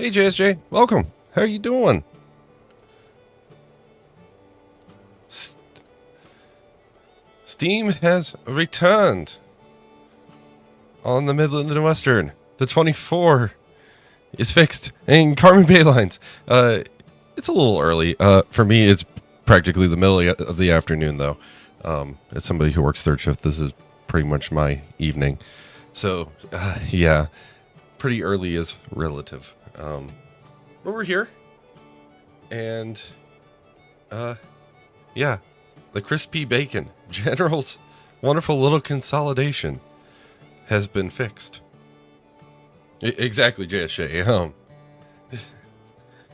Hey JSJ, welcome. How are you doing? S- Steam has returned on the Midland Western. The 24 is fixed in Carmen Bay lines. It's a little early. For me, it's practically the middle of the afternoon, though. As somebody who works third shift, this is pretty much my evening. So, yeah, pretty early is relative. But we're here, and yeah, the crispy bacon, General's wonderful little consolidation, has been fixed. Exactly, JSJ.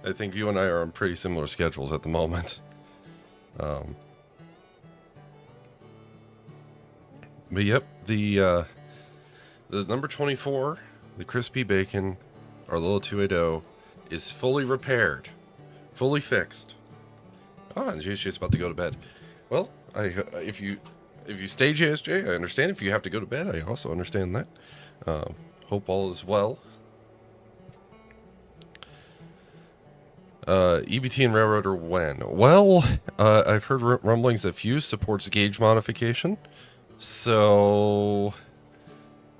I think you and I are on pretty similar schedules at the moment. But yep, the number 24, the crispy bacon, our little 280, is fully repaired, fully fixed. Ah, and JSJ's about to go to bed. Well, if you stay JSJ, I understand. If you have to go to bed, I also understand that. Hope all is well. EBT and Railroader when? Well, I've heard rumblings that Fuse supports gauge modification. So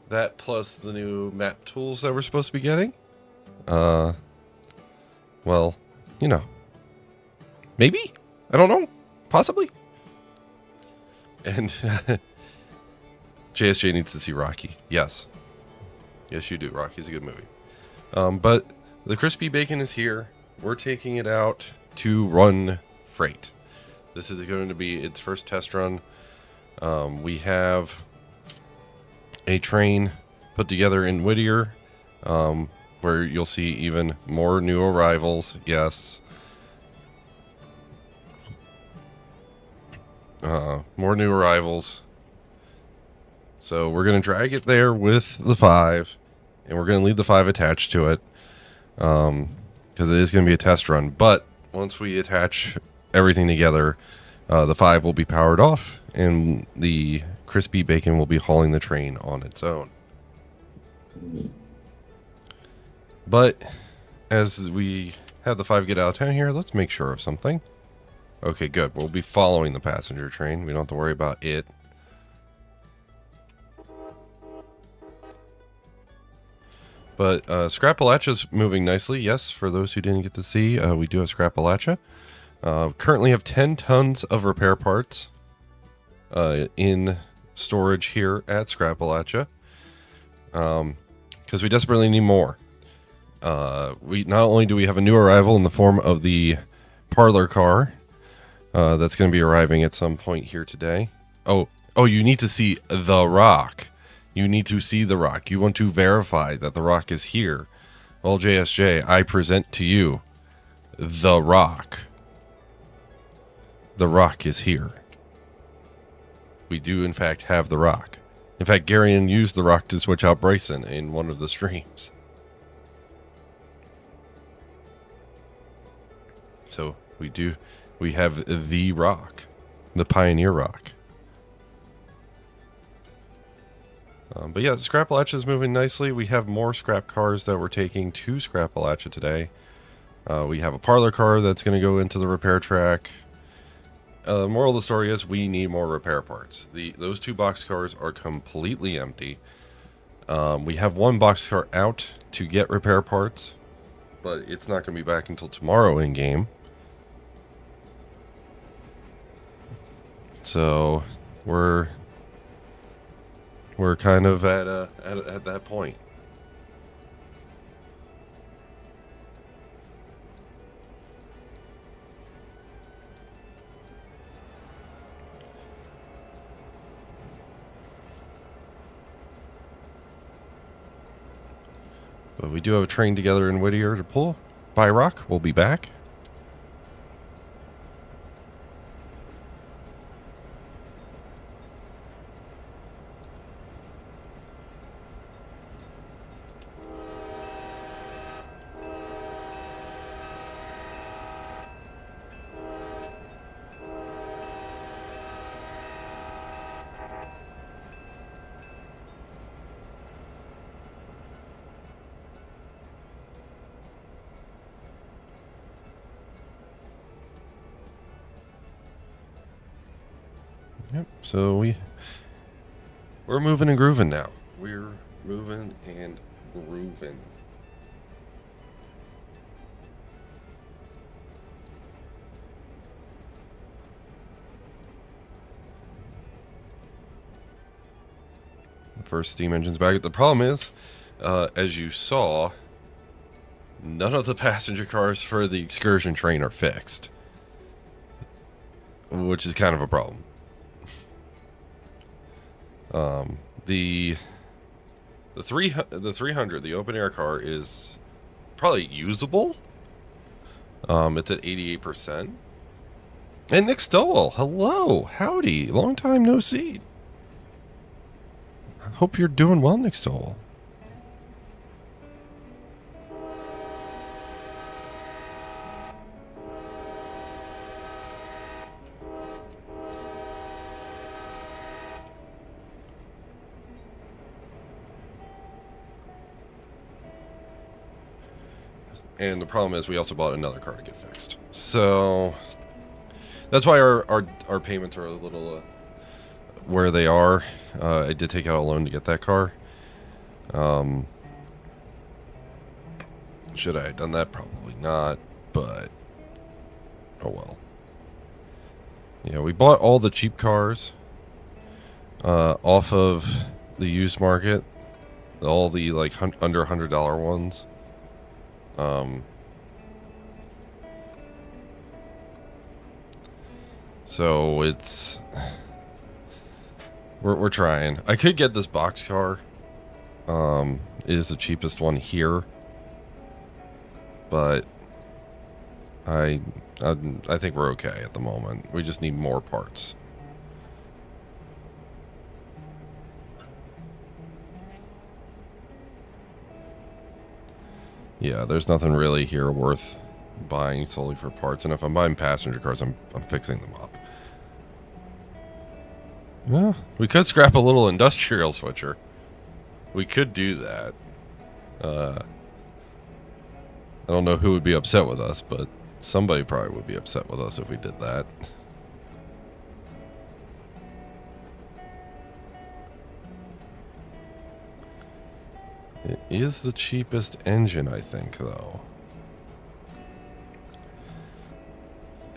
that plus the new map tools that we're supposed to be getting. Well, maybe? I don't know. Possibly. And JSJ needs to see Rocky. Yes. Yes, you do. Rocky's a good movie. But the crispy bacon is here. We're taking it out to run freight. This is going to be its first test run. We have a train put together in Whittier, where you'll see even more new arrivals. Yes. More new arrivals. So we're going to drag it there with the 5, and we're going to leave the 5 attached to it, because it is going to be a test run. But once we attach everything together, the 5 will be powered off, and the crispy bacon will be hauling the train on its own. But as we have the 5 get out of town here, let's make sure of something. Okay, good. We'll be following the passenger train. We don't have to worry about it. But Scrapalacha's moving nicely. Yes, for those who didn't get to see, we do have Scrapalacha. Currently have 10 tons of repair parts in storage here at Scrapalacha, because we desperately need more. We not only do we have a new arrival in the form of the parlor car that's going to be arriving at some point here today. Oh, you need to see the Rock. You need to see the Rock. You want to verify that the Rock is here. Well, JSJ, I present to you the Rock. The Rock is here. We do, in fact, have the Rock. In fact, Garion used the Rock to switch out Bryson in one of the streams. So we have the Rock, the Pioneer Rock. But yeah, Scrapalacha is moving nicely. We have more scrap cars that we're taking to Scrapalacha today. We have a parlor car that's going to go into the repair track. Moral of the story is we need more repair parts. Those 2 box cars are completely empty. We have 1 box car out to get repair parts, but it's not going to be back until tomorrow in game. So we're kind of at that point. But we do have a train together in Whittier to pull. By Rock, we'll be back. Yep. So we're moving and grooving now. We're moving and grooving. First steam engine's back. The problem is, as you saw, none of the passenger cars for the excursion train are fixed, which is kind of a problem. The 300, the open air car, is probably usable. It's at 88%. And Nick Stowell, hello, howdy, long time no see. I hope you're doing well, Nick Stowell. And the problem is we also bought another car to get fixed. So that's why our payments are a little where they are. I did take out a loan to get that car. Should I have done that? Probably not, but oh well. Yeah, we bought all the cheap cars off of the used market. All the like under $100 ones. So it's we're trying. I could get this box car. It is the cheapest one here, but I think we're okay at the moment. We just need more parts. Yeah, there's nothing really here worth buying solely for parts, and if I'm buying passenger cars, I'm fixing them up. Yeah, we could scrap a little industrial switcher. We could do that. I don't know who would be upset with us, but somebody probably would be upset with us if we did that. It is the cheapest engine, I think, though.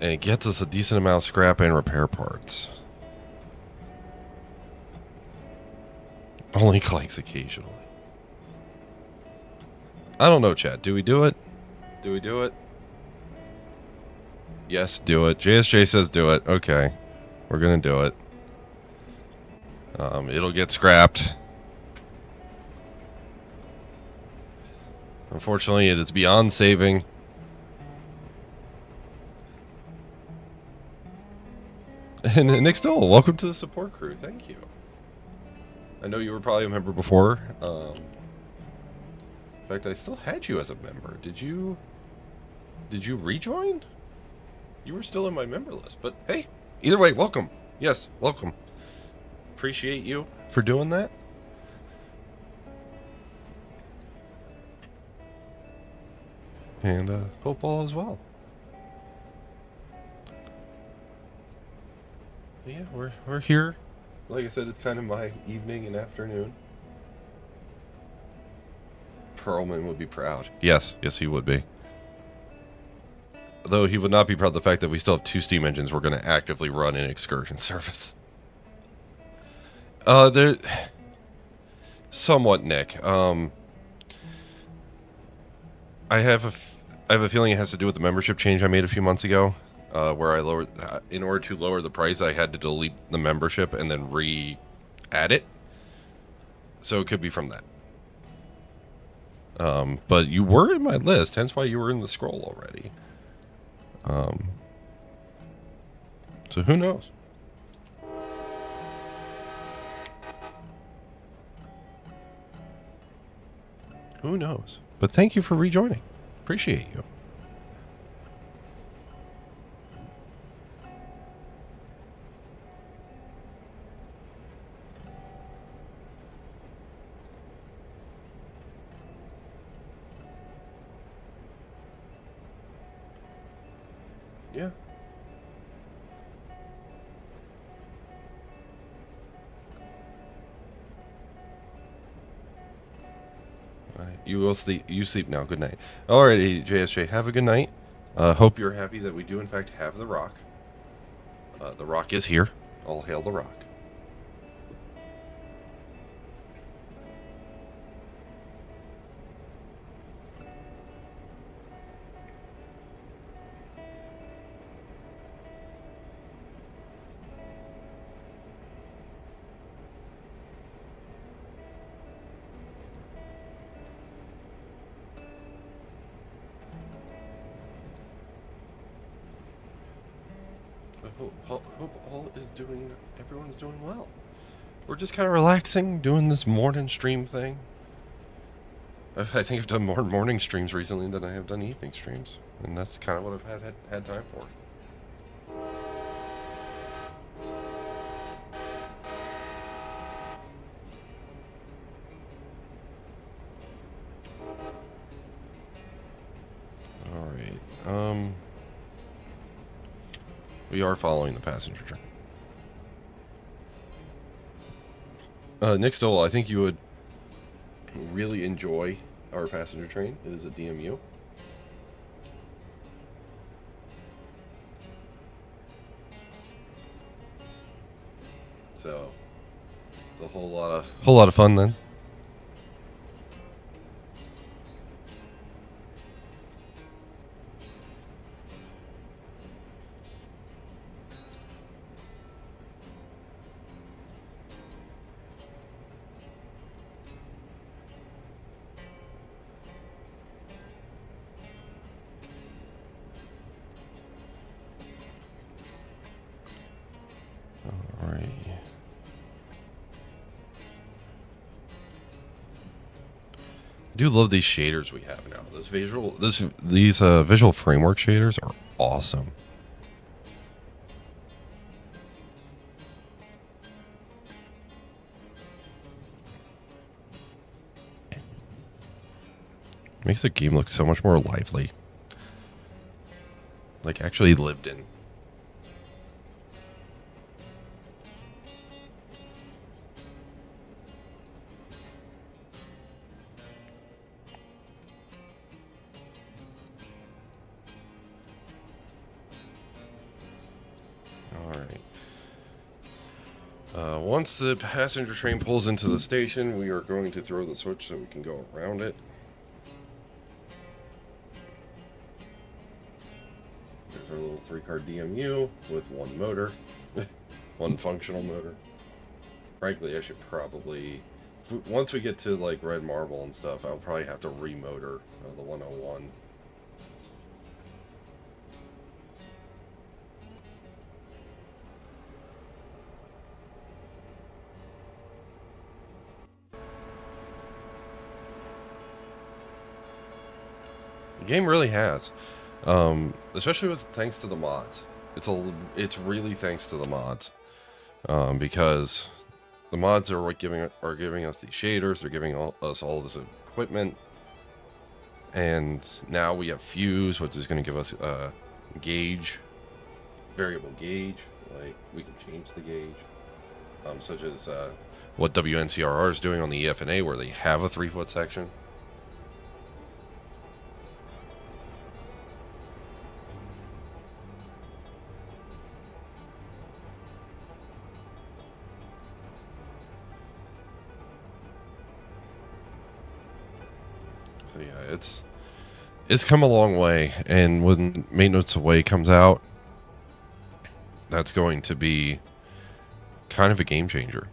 And it gets us a decent amount of scrap and repair parts. Only clanks occasionally. I don't know, chat. Do we do it? Do we do it? Yes, do it. JSJ says do it. Okay. We're gonna do it. It'll get scrapped. Unfortunately, it is beyond saving. And Nick Stoll, welcome to the support crew. Thank you. I know you were probably a member before. In fact, I still had you as a member. Did you rejoin? You were still in my member list. But hey, either way, welcome. Yes, welcome. Appreciate you for doing that. And hope all is well. Yeah, we're here. Like I said, it's kind of my evening and afternoon. Perlman would be proud. Yes, he would be. Though he would not be proud of the fact that we still have 2 steam engines we're going to actively run in excursion service. They're somewhat, Nick. I have a feeling it has to do with the membership change I made a few months ago, where I lowered, in order to lower the price, I had to delete the membership and then re-add it. So it could be from that. But you were in my list, hence why you were in the scroll already. So who knows? Who knows? But thank you for rejoining. Appreciate you. Yeah. You will sleep. You sleep now. Good night. Alrighty, JSJ. Have a good night. Hope you're happy that we do in fact have the rock. The rock is here. All hail the rock. Hope all is doing. Everyone's doing well. We're just kind of relaxing, doing this morning stream thing. I think I've done more morning streams recently than I have done evening streams, and that's kind of what I've had time for. All right. We are following the passenger train. Nick Stoll, I think you would really enjoy our passenger train. It is a DMU. So, it's a whole lot of fun then. Alright. I do love these shaders we have now. These visual framework shaders are awesome. Makes the game look so much more lively. Like actually lived in. Once the passenger train pulls into the station, we are going to throw the switch so we can go around it. There's our little 3-car DMU with one motor, one functional motor. Frankly, I should probably, once we get to like Red Marble and stuff, I'll probably have to remotor the 101. The game really has, especially with thanks to the mods. It's really thanks to the mods, because the mods are what giving us these shaders. They're giving us all this equipment, and now we have Fuse, which is going to give us gauge, variable gauge. Like we can change the gauge, such as what WNCRR is doing on the EFNA, where they have a 3-foot section. So yeah, it's come a long way, and when Maintenance Away comes out, that's going to be kind of a game changer.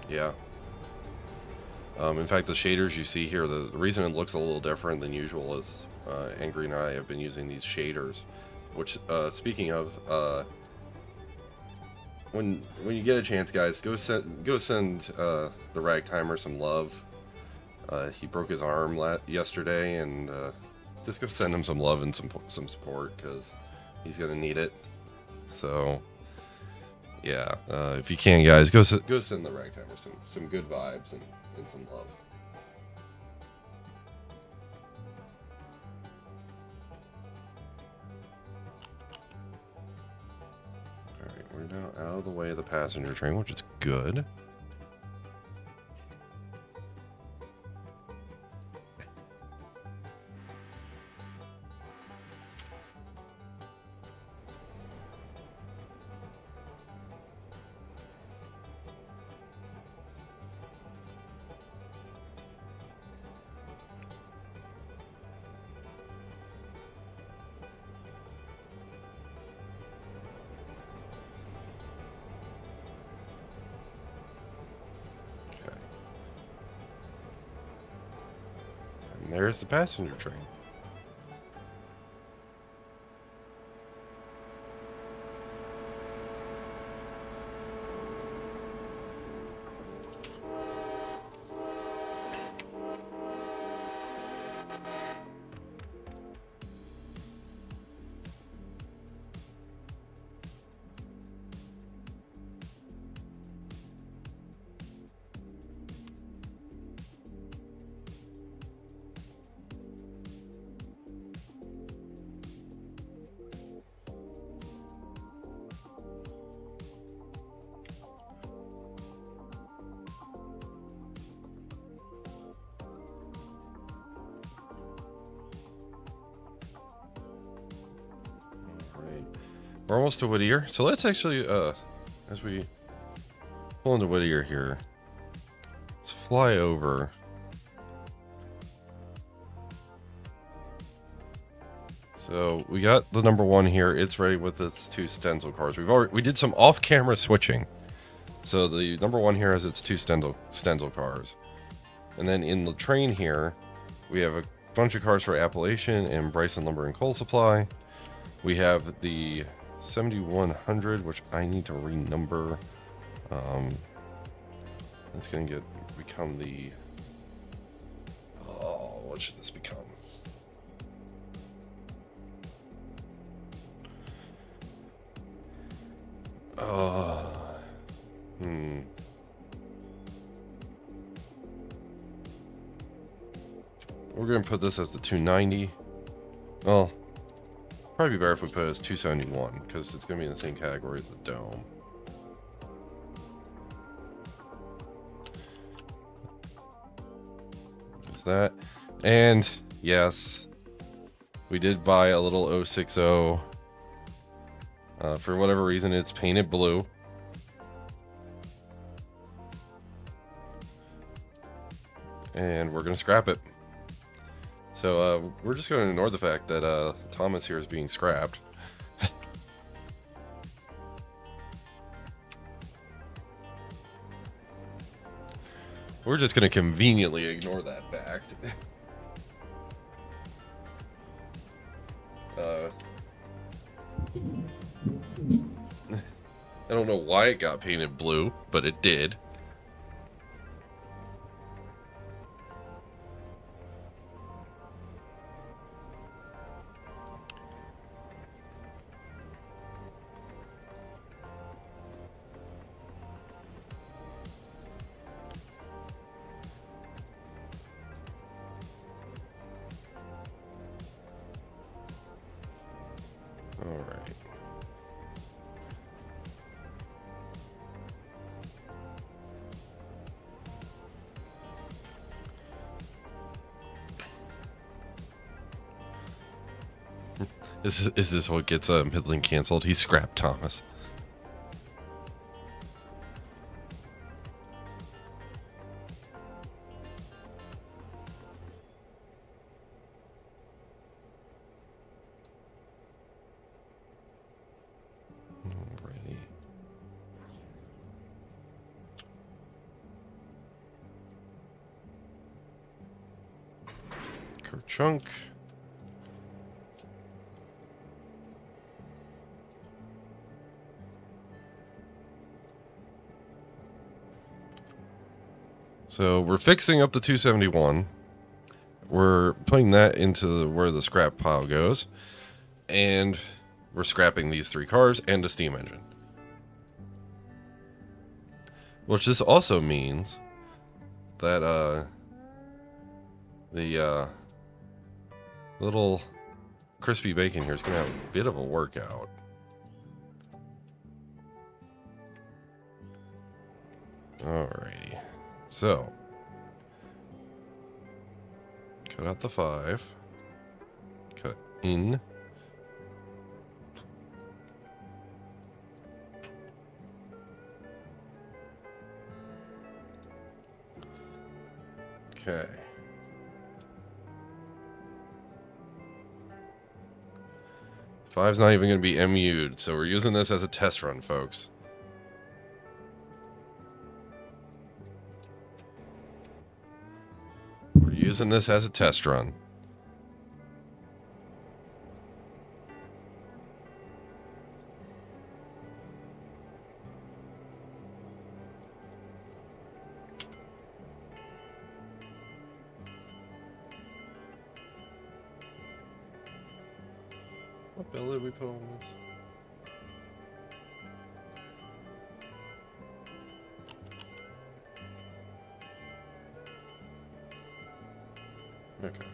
Yeah. In fact, the shaders you see here, the reason it looks a little different than usual is Angry and I have been using these shaders, which, speaking of, when you get a chance, guys, go send the Ragtimer some love. He broke his arm yesterday, and just go send him some love and some support, because he's gonna need it. So yeah, if you can, guys, go send the Ragtimer some good vibes and some love. All right, we're now out of the way of the passenger train, which is good. And there's the passenger train. We're almost to Whittier, so let's actually, as we pull into Whittier here, let's fly over. So we got the number one here. It's ready with its two stencil cars. We did some off-camera switching. So the number one here has its two stencil cars, and then in the train here, we have a bunch of cars for Appalachian and Bryson Lumber and Coal Supply. We have the 7100, which I need to renumber. It's gonna become the, oh, what should this become? We're gonna put this as the 290. Well, probably be better if we put it as 271, because it's going to be in the same category as the Dome. There's that. And yes, we did buy a little 060. For whatever reason, it's painted blue. And we're going to scrap it. So we're just going to ignore the fact that Thomas here is being scrapped. We're just going to conveniently ignore that fact. I don't know why it got painted blue, but it did. All right. Is this what gets Midland canceled? He scrapped Thomas. Alrighty. Kerchunk. So we're fixing up the 271. we're putting that into where the scrap pile goes, and we're scrapping these 3 cars and a steam engine. Which this also means that the little crispy bacon here is going to have a bit of a workout. Alrighty. So, cut out the 5. Cut in. Okay. Five's not even going to be MU'd, so we're using this as a test run, folks. We're using this as a test run. What bill did we put on this? Okay.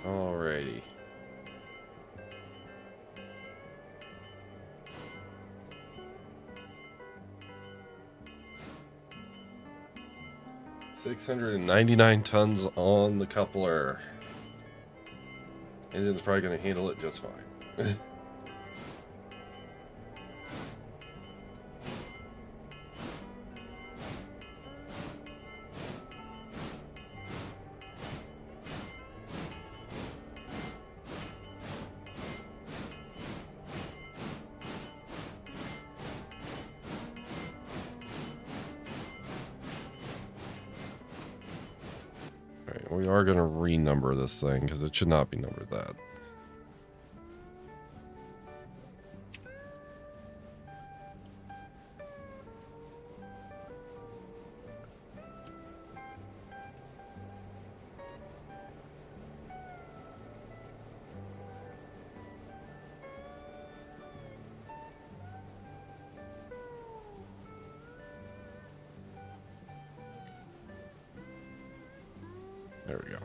Alrighty. $699 tons on the coupler. Engine's probably going to handle it just fine. Alright, we are going to renumber this thing because it should not be numbered that. There we go.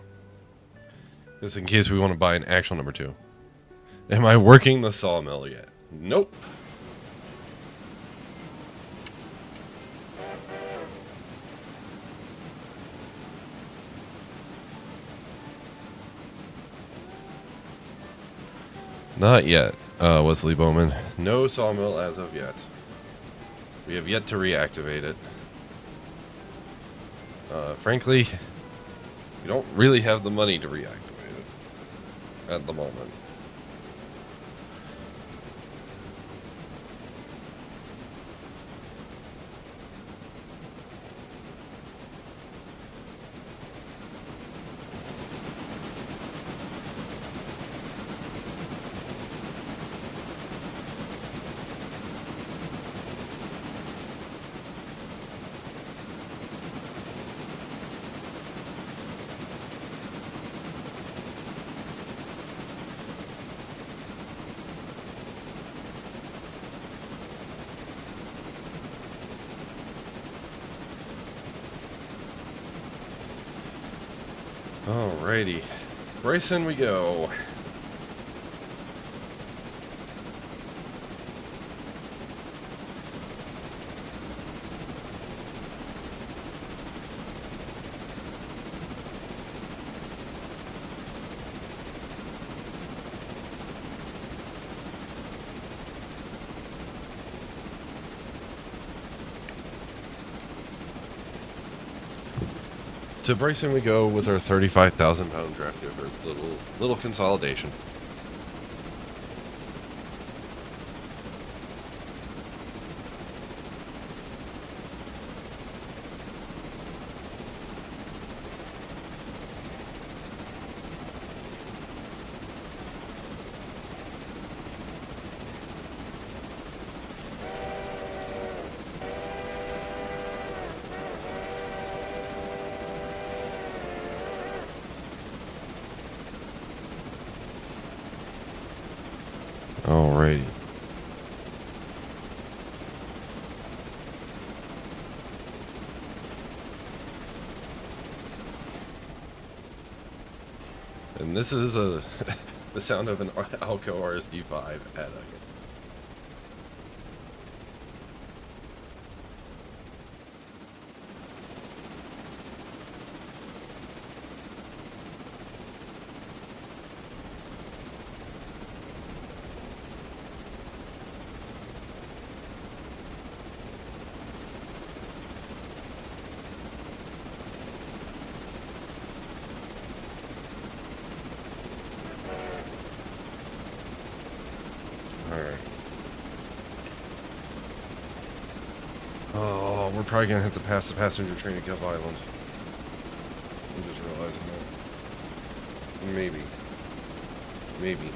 Just in case we want to buy an actual number 2. Am I working the sawmill yet? Nope. Not yet, Wesley Bowman. No sawmill as of yet. We have yet to reactivate it. Frankly, we don't really have the money to reactivate it at the moment. Alrighty. Bryson we go. To Bryson we go with our 35,000 pound draft over little consolidation. And this is a the sound of an Alco RSD5 at a. Alright. Oh, we're probably gonna have to pass the passenger train at Gulf Island. I'm just realizing that. Maybe. Maybe.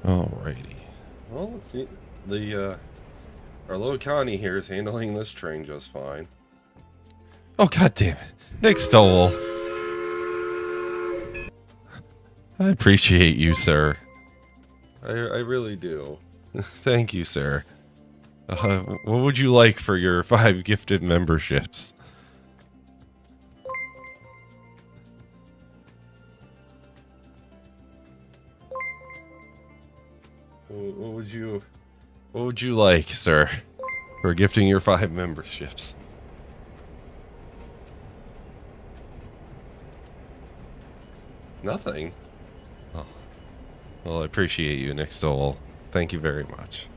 Alrighty. Well, let's see. Our little Connie here is handling this train just fine. Oh, god damn it. Nick Stowell. I appreciate you, sir. I really do. Thank you, sir. What would you like for your 5 gifted memberships? What would you like, sir, for gifting your 5 memberships? Nothing. Oh. Well, I appreciate you, Nick Stowell. Thank you very much.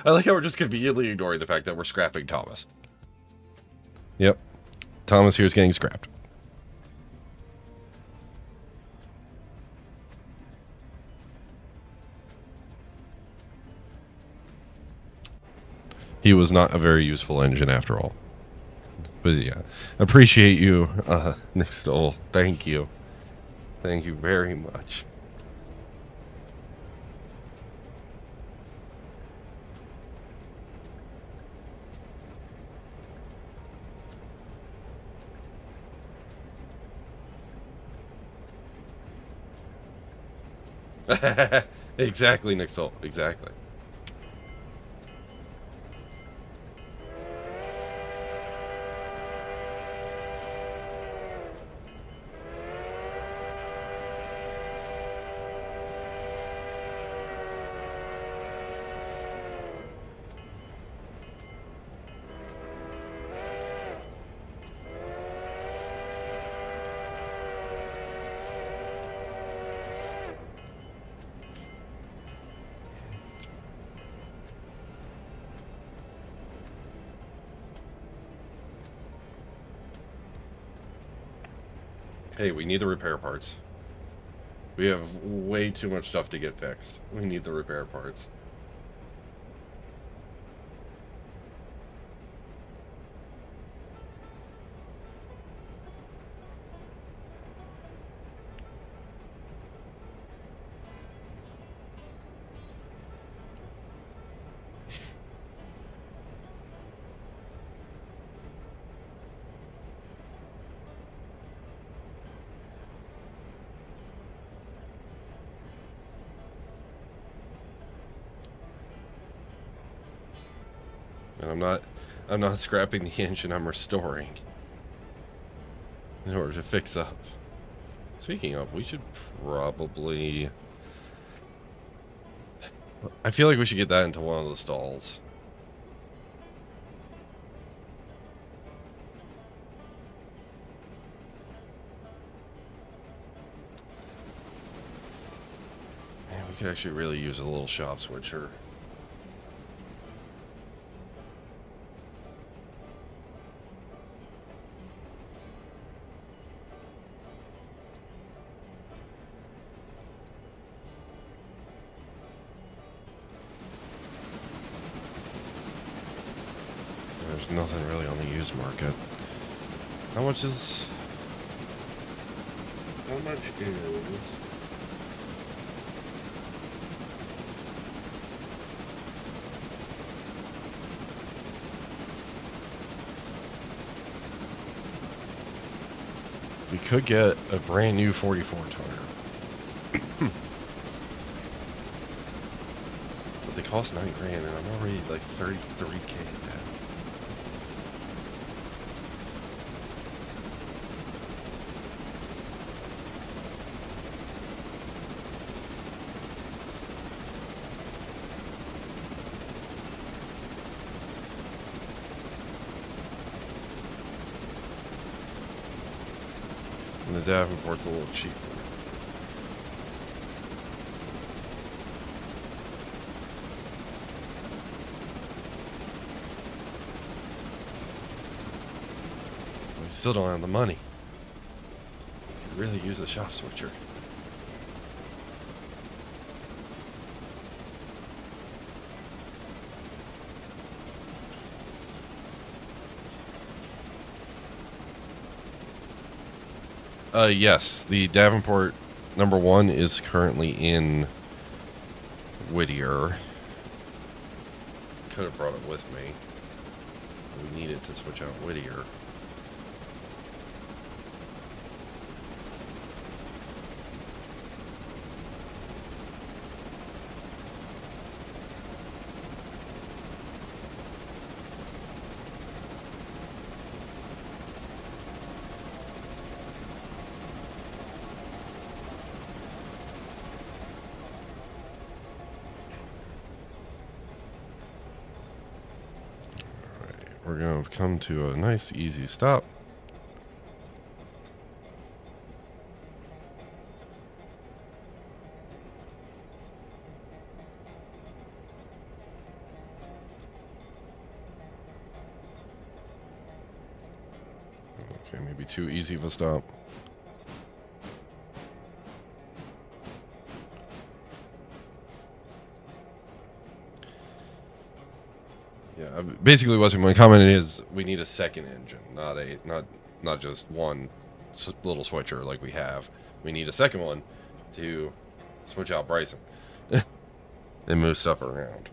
I like how we're just conveniently ignoring the fact that we're scrapping Thomas. Yep. Thomas here is getting scrapped. He was not a very useful engine after all. But yeah, appreciate you, Nick Stoll. Thank you. Thank you very much. Exactly, Nick Stoll. Exactly. Hey, we need the repair parts. We have way too much stuff to get fixed. We need the repair parts. And I'm not scrapping the engine, I'm restoring in order to fix up. Speaking of, we should probably I feel like we should get that into one of the stalls. Man, we could actually really use a little shop switcher. There's nothing really on the used market. How much is... How much is... We could get a brand new 44 tire. But they cost $9,000 and I'm already like 33K down. And the Davenport's a little cheaper. We still don't have the money. Could really use a shop switcher. Yes, the Davenport #1 is currently in Whittier. Could have brought it with me. We need it to switch out Whittier. We're going to come to a nice, easy stop. Okay, maybe too easy of a stop. Yeah, basically what's my comment is we need a second engine, not just one little switcher like we have. We need a second one to switch out Bryson and move stuff around.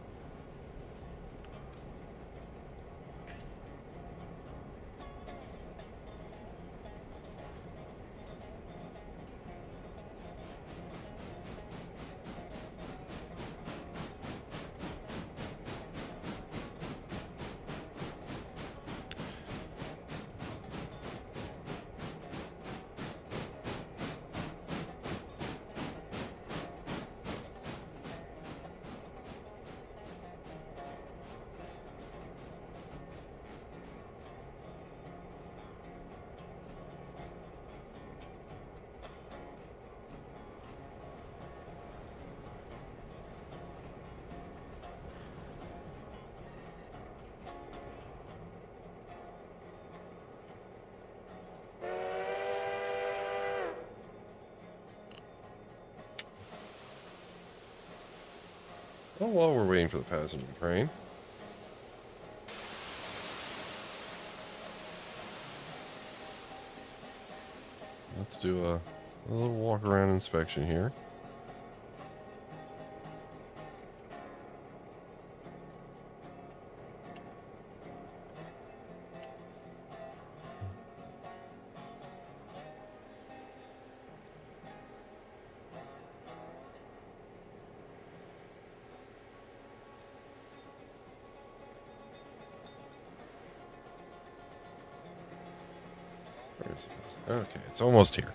Well, while we're waiting for the passenger train, let's do a little walk around inspection here. Okay, it's almost here.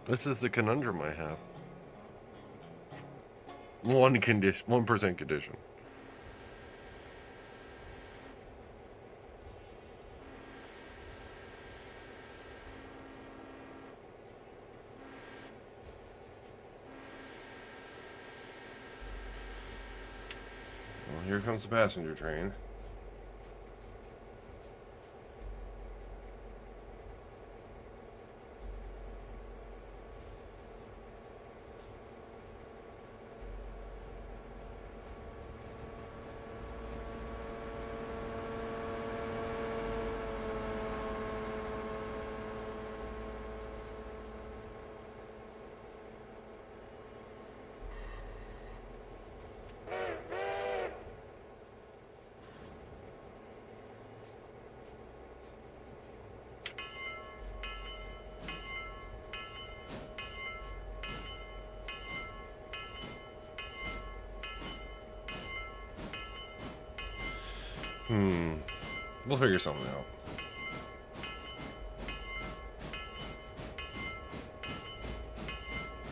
This is the conundrum I have. One condition, 1% condition. Well, here comes the passenger train. We'll figure something out.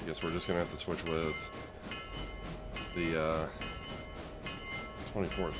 I guess we're just gonna have to switch with the 24th moment.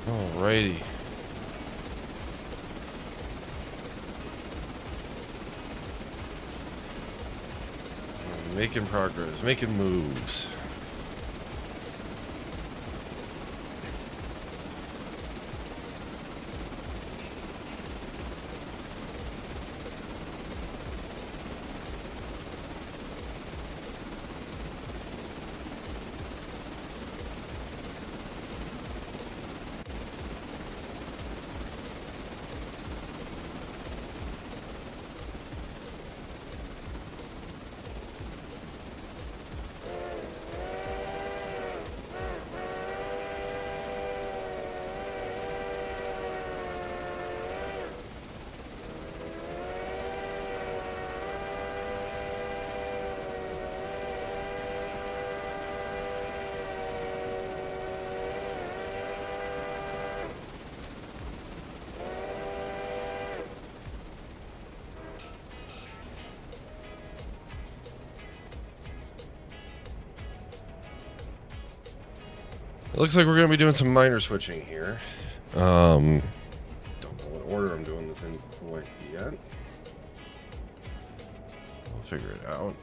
Alrighty. Making progress, making moves. It looks like we're going to be doing some minor switching here. Don't know what order I'm doing this in quite yet. We'll figure it out.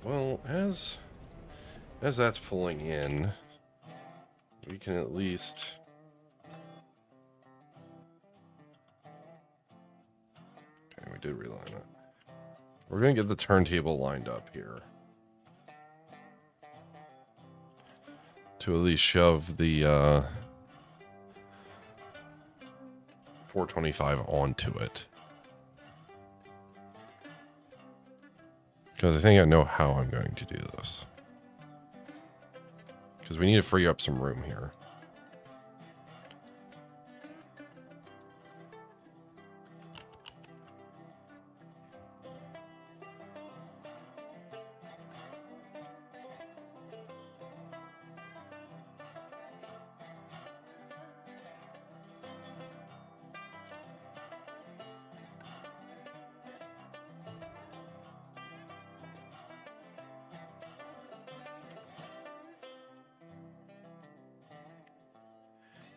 Well, as that's pulling in, we can at least... Okay, we did reline it. We're going to get the turntable lined up here. To at least shove the 425 onto it. Because I think I know how I'm going to do this. Because we need to free up some room here.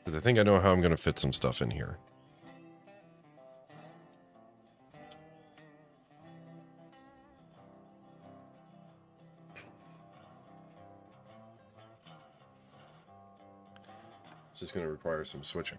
Because I think I know how I'm going to fit some stuff in here. It's just going to require some switching.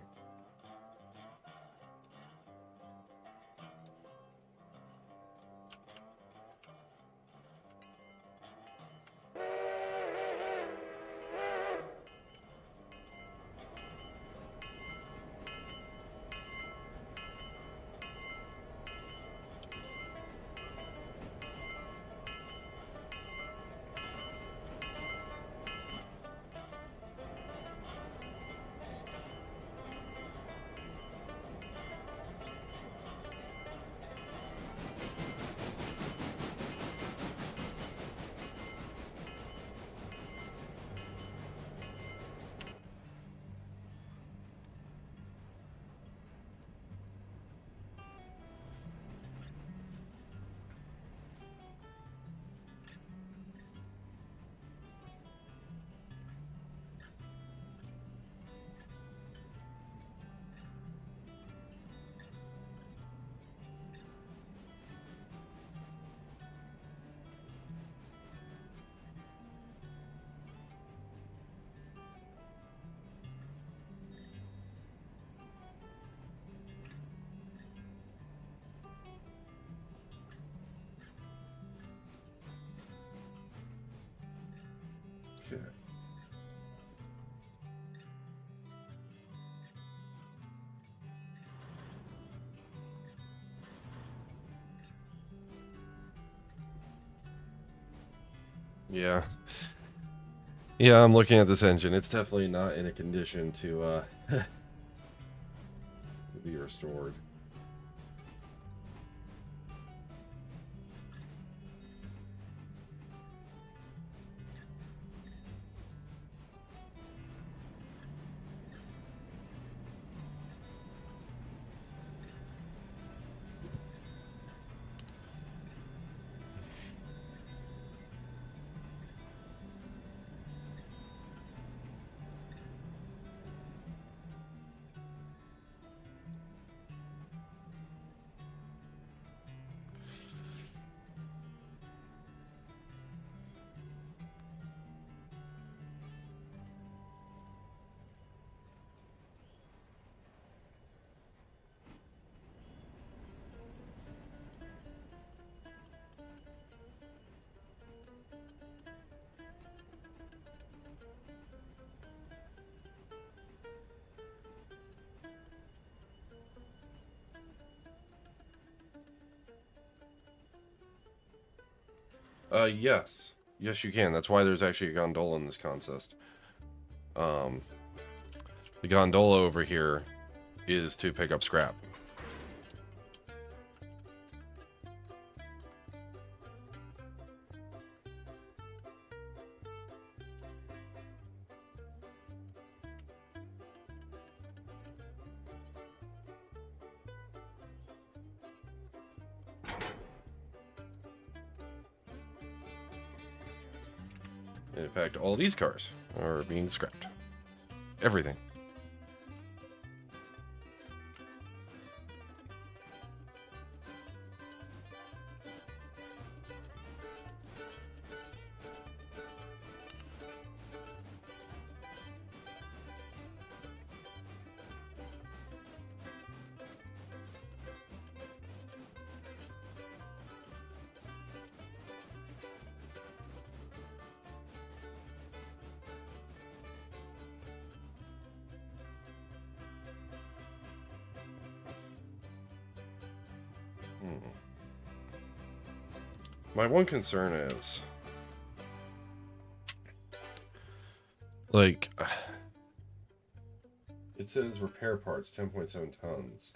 Okay. Yeah. Yeah, I'm looking at this engine. It's definitely not in a condition to be restored. Yes. Yes, you can. That's why there's actually a gondola in this contest. The gondola over here is to pick up scrap. And in fact, all these cars are being scrapped. Everything. My one concern is, like, it says repair parts 10.7 tons.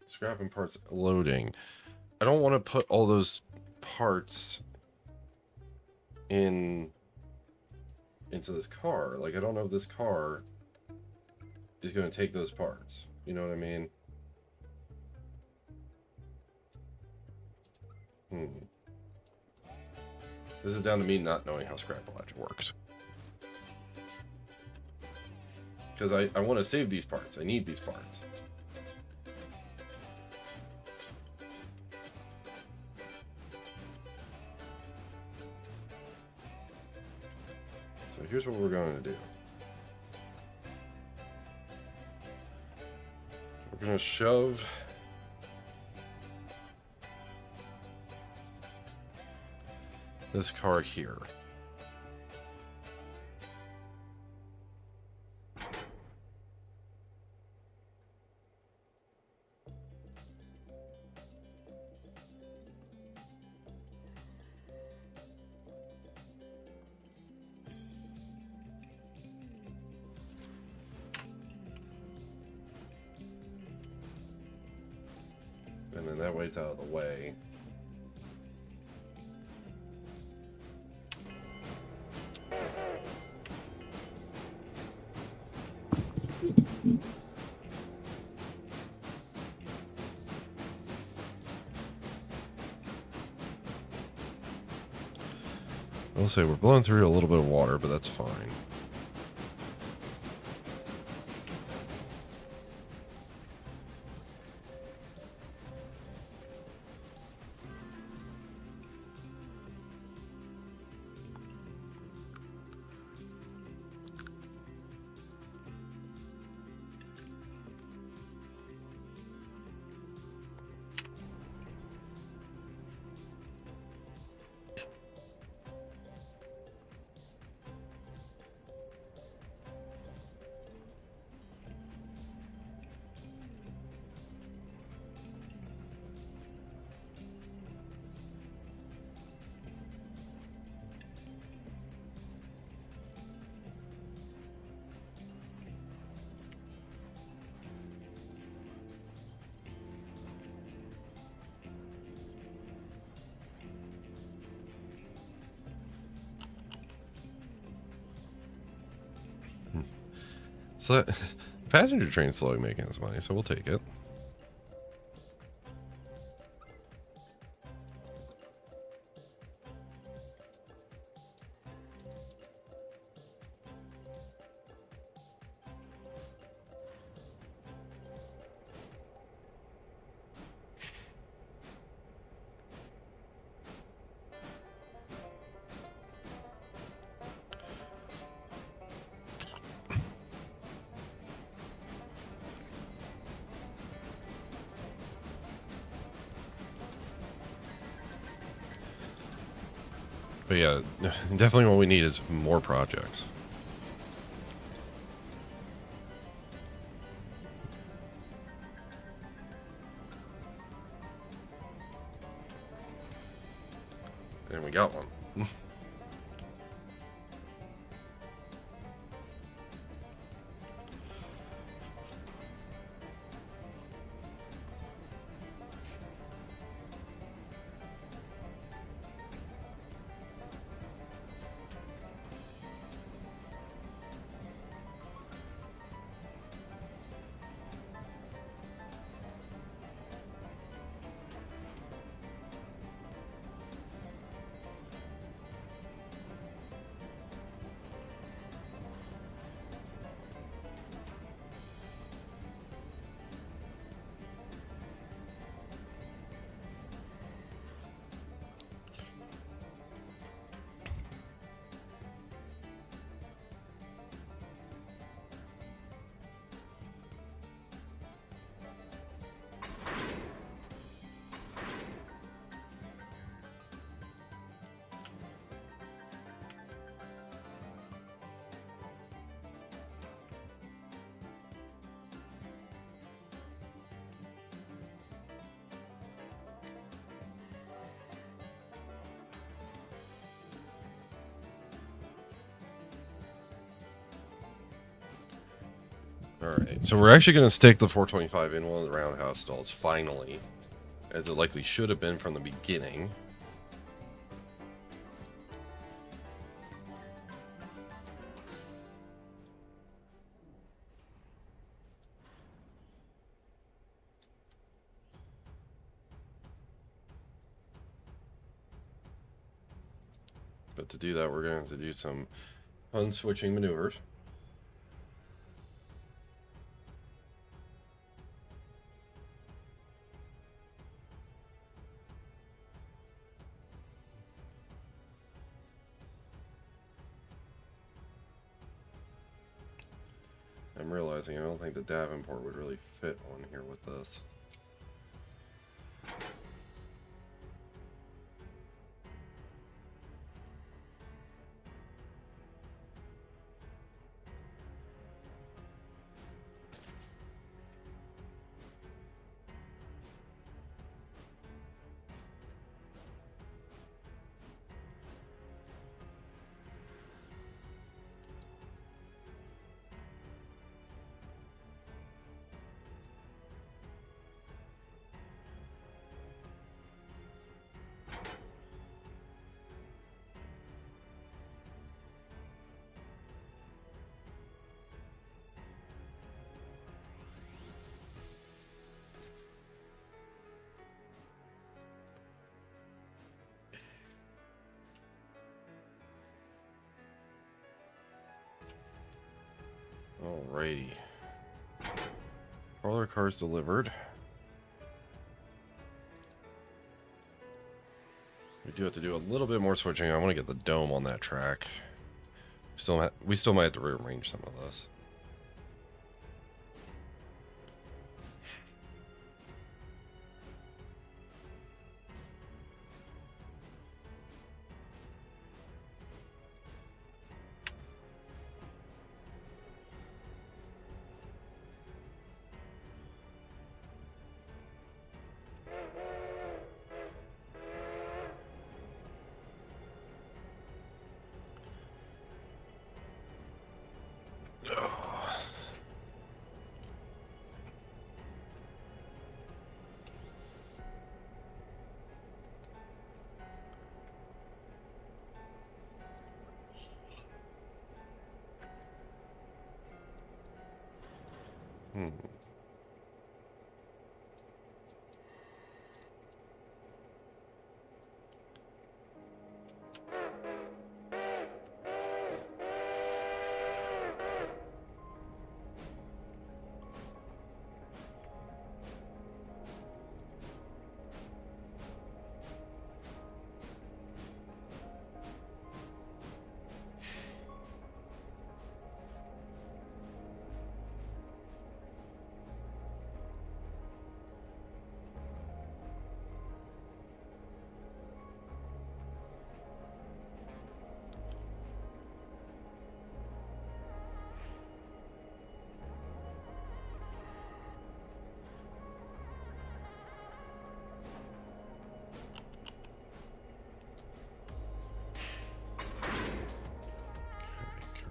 Scrapping parts loading. I don't want to put all those parts into this car. Like, I don't know if this car is going to take those parts. You know what I mean? This is down to me not knowing how scrap latch works. Because I want to save these parts. I need these parts. So here's what we're going to do. We're going to shove this car here. And then that way it's out of the way. I'll say we're blowing through a little bit of water, but that's fine. So, passenger train's slowly making its money, so we'll take it. But yeah, definitely what we need is more projects. And we got one. Alright, so we're actually going to stick the 425 in one of the roundhouse stalls, finally. As it likely should have been from the beginning. But to do that, we're going to have to do some unswitching maneuvers. I'm realizing I don't think the Davenport would really fit on here with this. Alrighty. All our cars delivered. We do have to do a little bit more switching. I want to get the dome on that track. We still might have to rearrange some of this.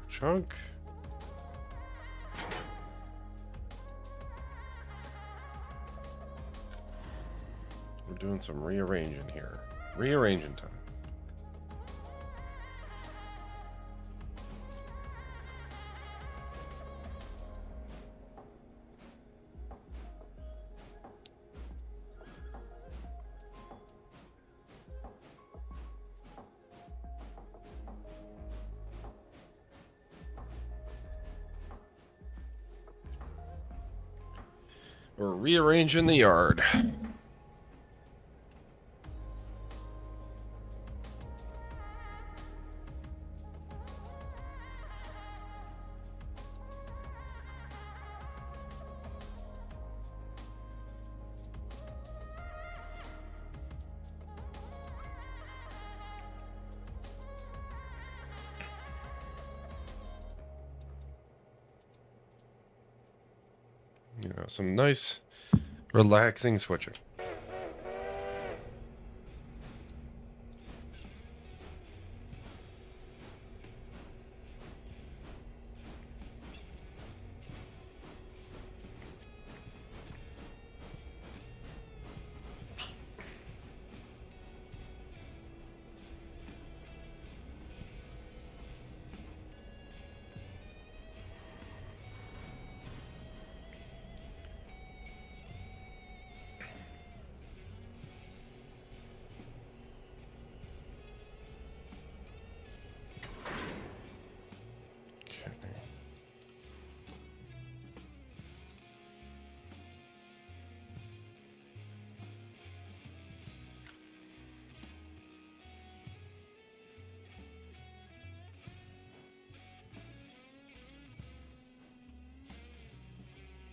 Chunk. We're doing some rearranging here. Rearranging time. We're rearranging the yard. You know, some nice, relaxing switching.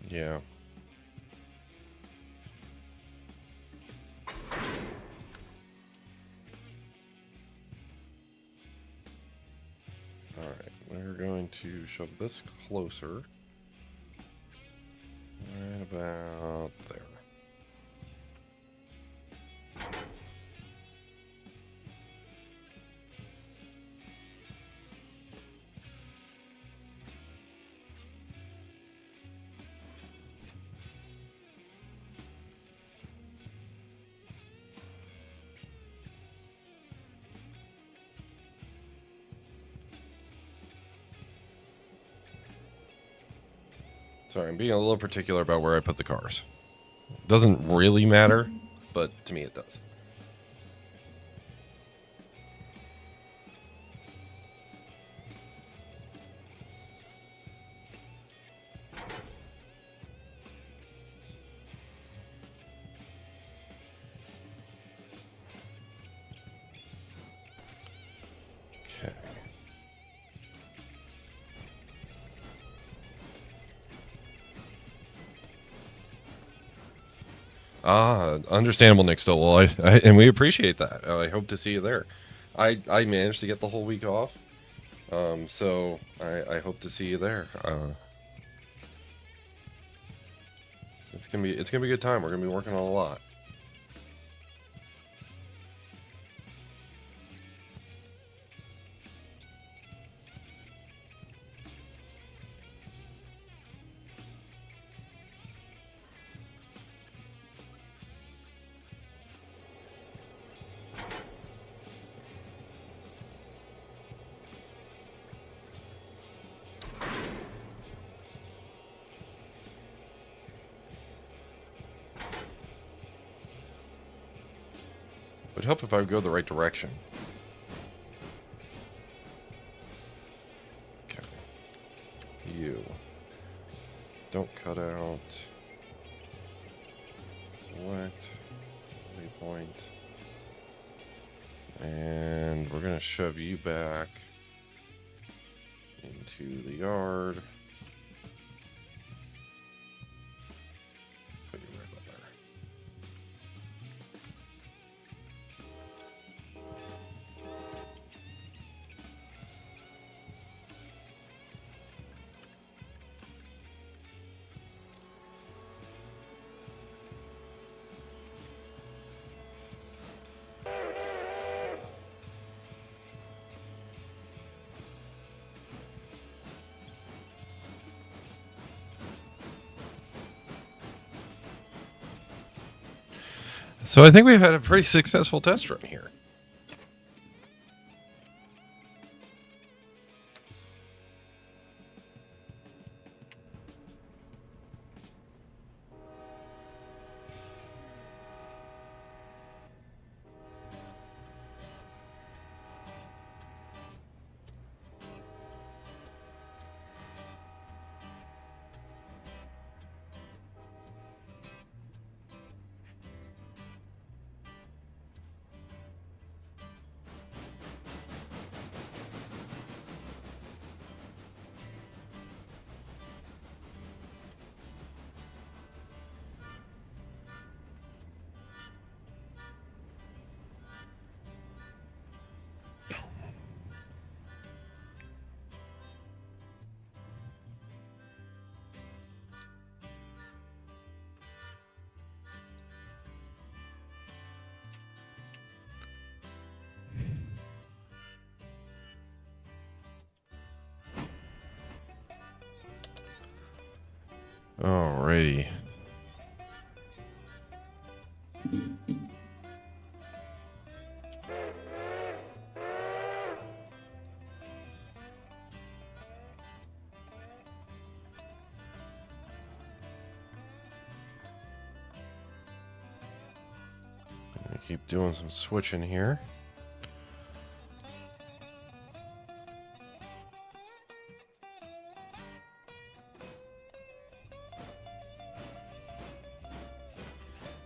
Yeah. Alright, we're going to shove this closer. Right about there. Sorry, I'm being a little particular about where I put the cars. Doesn't really matter, but to me it does. Okay. Understandable, Nick Stowell. And we appreciate that. I hope to see you there. I managed to get the whole week off, so I hope to see you there. It's gonna be a good time. We're gonna be working on a lot. Would help if I would go the right direction. Okay. You. Don't cut out. Select. Waypoint. And we're gonna shove you back into the yard. Put you right about there. So I think we've had a pretty successful test run here. Alrighty. Keep doing some switching here.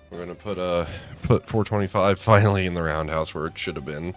We're gonna put 425 finally in the roundhouse where it should have been.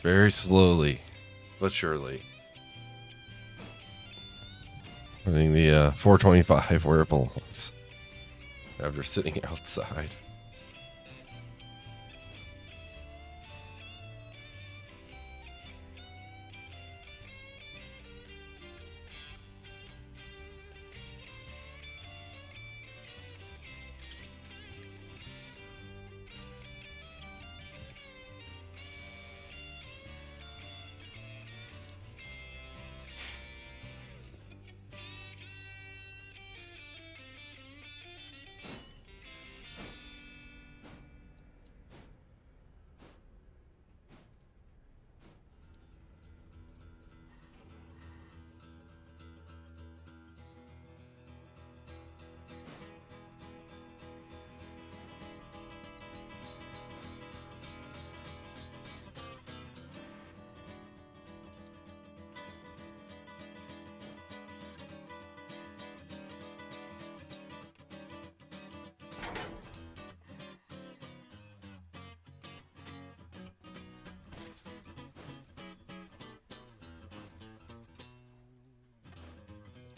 Very slowly, but surely. Putting the 425 where it belongs. After sitting outside.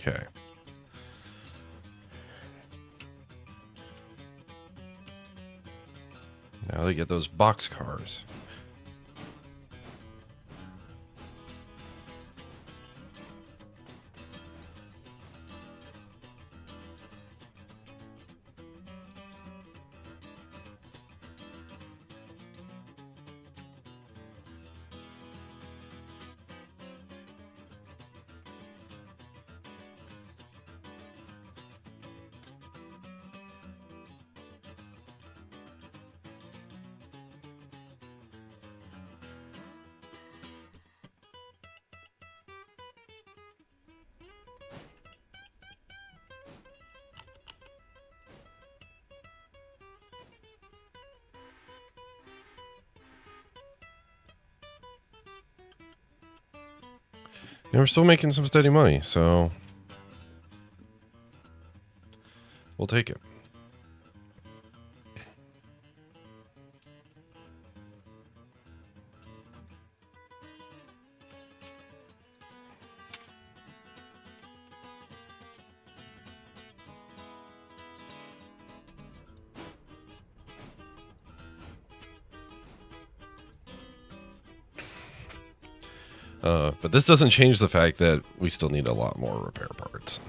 Okay. Now they get those box cars. And we're still making some steady money, so we'll take it. But this doesn't change the fact that we still need a lot more repair parts.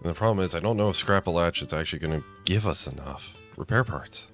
And the problem is, I don't know if Scrap-A-Latch is actually going to give us enough repair parts.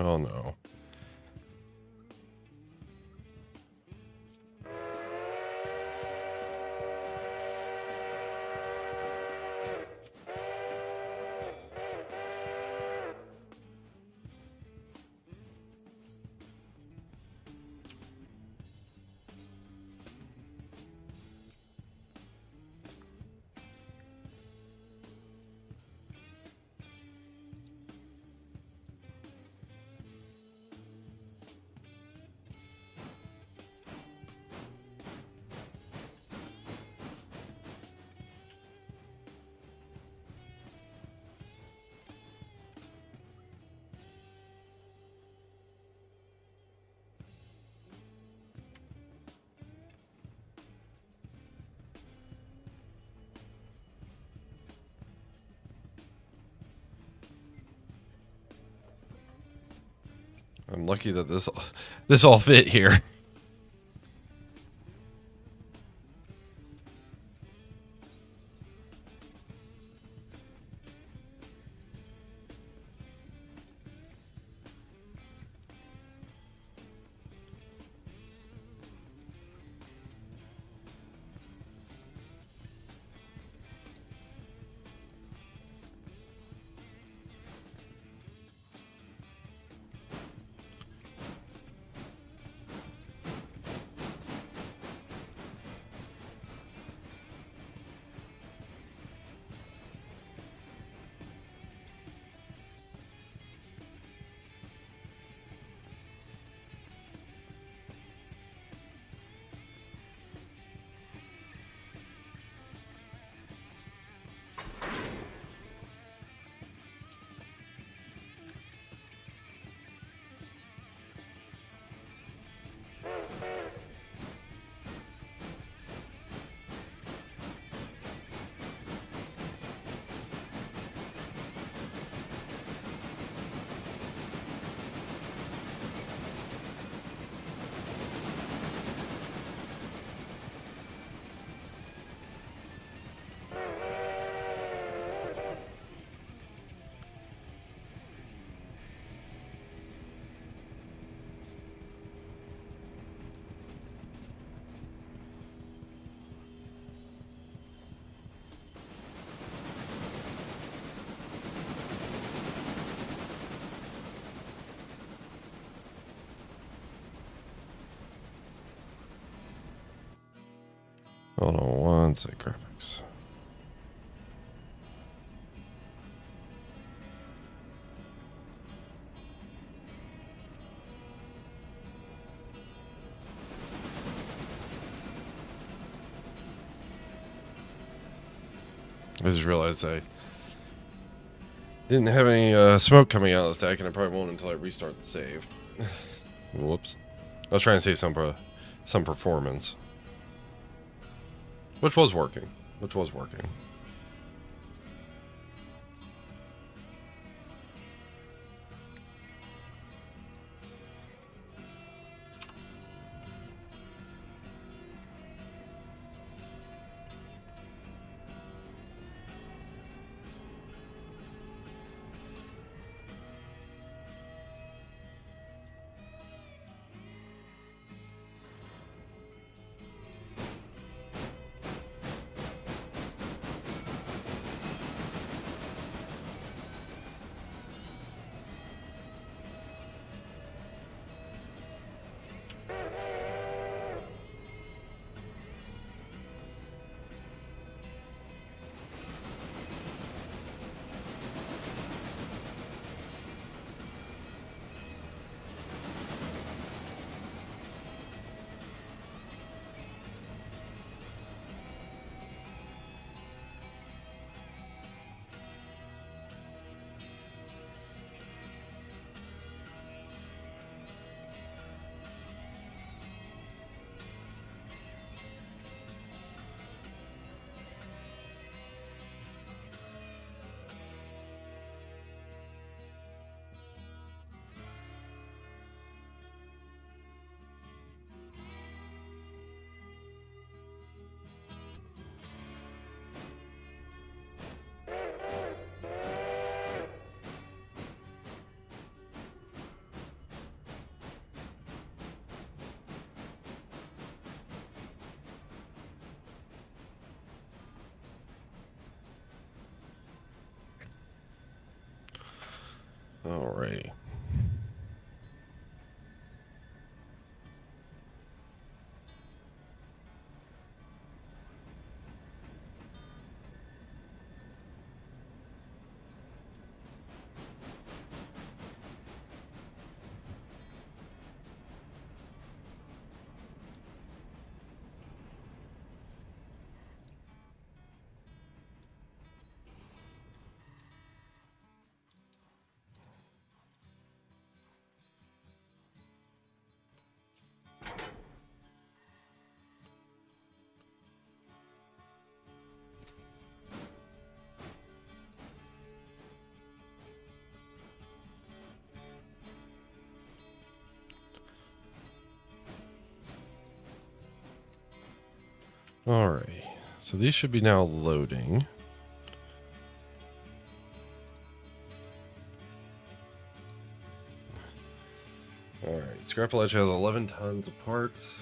Oh no. I'm lucky that this all fit here. Hold on one sec, graphics. I just realized I didn't have any smoke coming out of the stack, and I probably won't until I restart the save. Whoops. I was trying to save some performance. Which was working. Alrighty. Alright, so these should be now loading. Alright, Scrap Ledge has 11 tons of parts.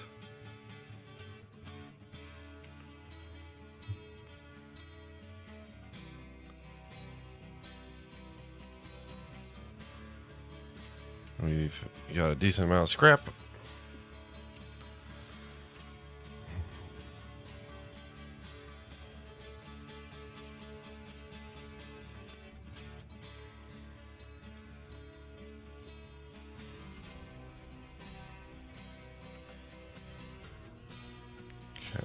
We've got a decent amount of scrap. Okay.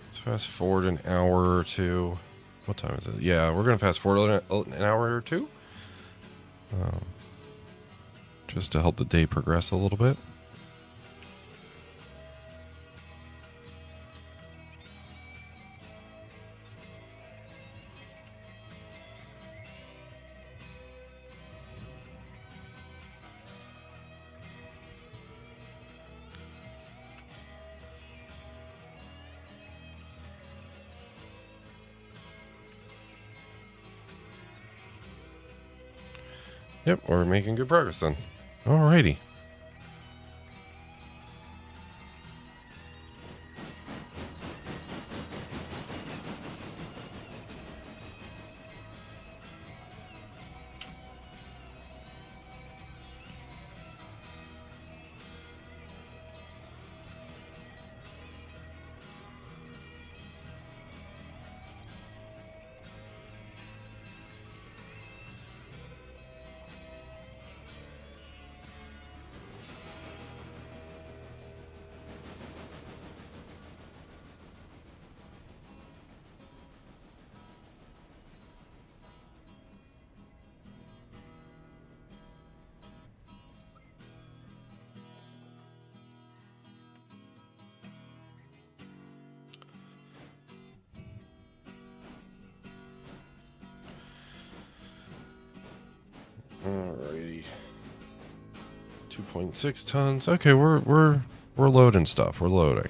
Let's fast forward an hour or two. What time is it? Yeah, we're going to fast forward an hour or two. Just to help the day progress a little bit. Yep, we're making good progress then. Alrighty. Alrighty. 2.6 tons. Okay, we're loading stuff. We're loading.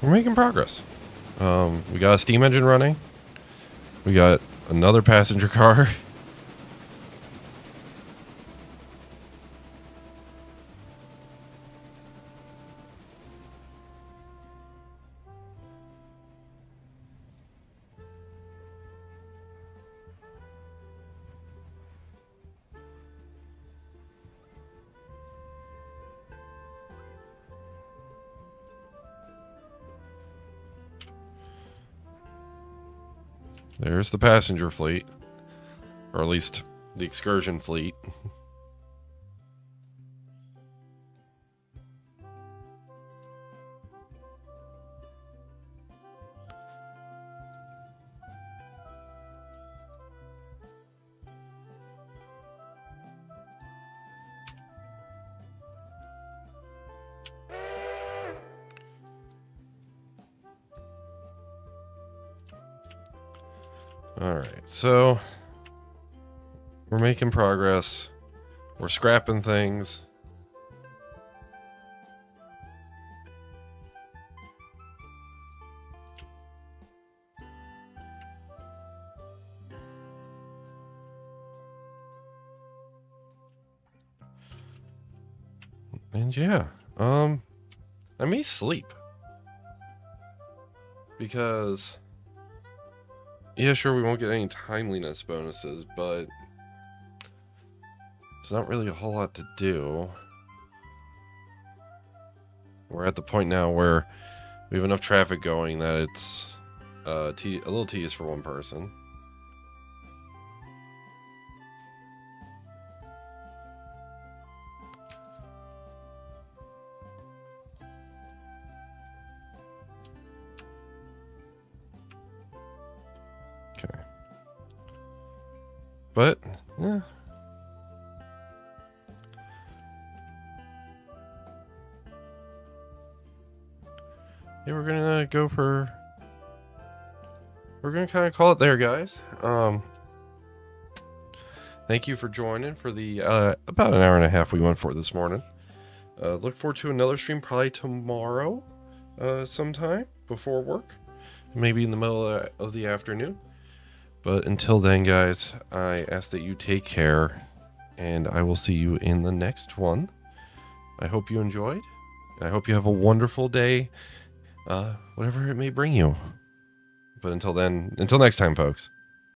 We're making progress. We got a steam engine running. We got another passenger car. There's the passenger fleet, or at least the excursion fleet. Alright, so we're making progress. We're scrapping things. And yeah, I may sleep. Because, yeah, sure, we won't get any timeliness bonuses, but there's not really a whole lot to do. We're at the point now where we have enough traffic going that it's a little tedious for one person. Okay. But, yeah. Yeah, we're gonna go for... We're gonna kind of call it there, guys. Thank you for joining for the about an hour and a half we went for this morning. Look forward to another stream probably tomorrow, sometime before work, maybe in the middle of the afternoon. But until then, guys, I ask that you take care, and I will see you in the next one. I hope you enjoyed. I hope you have a wonderful day, whatever it may bring you. But until then, until next time, folks.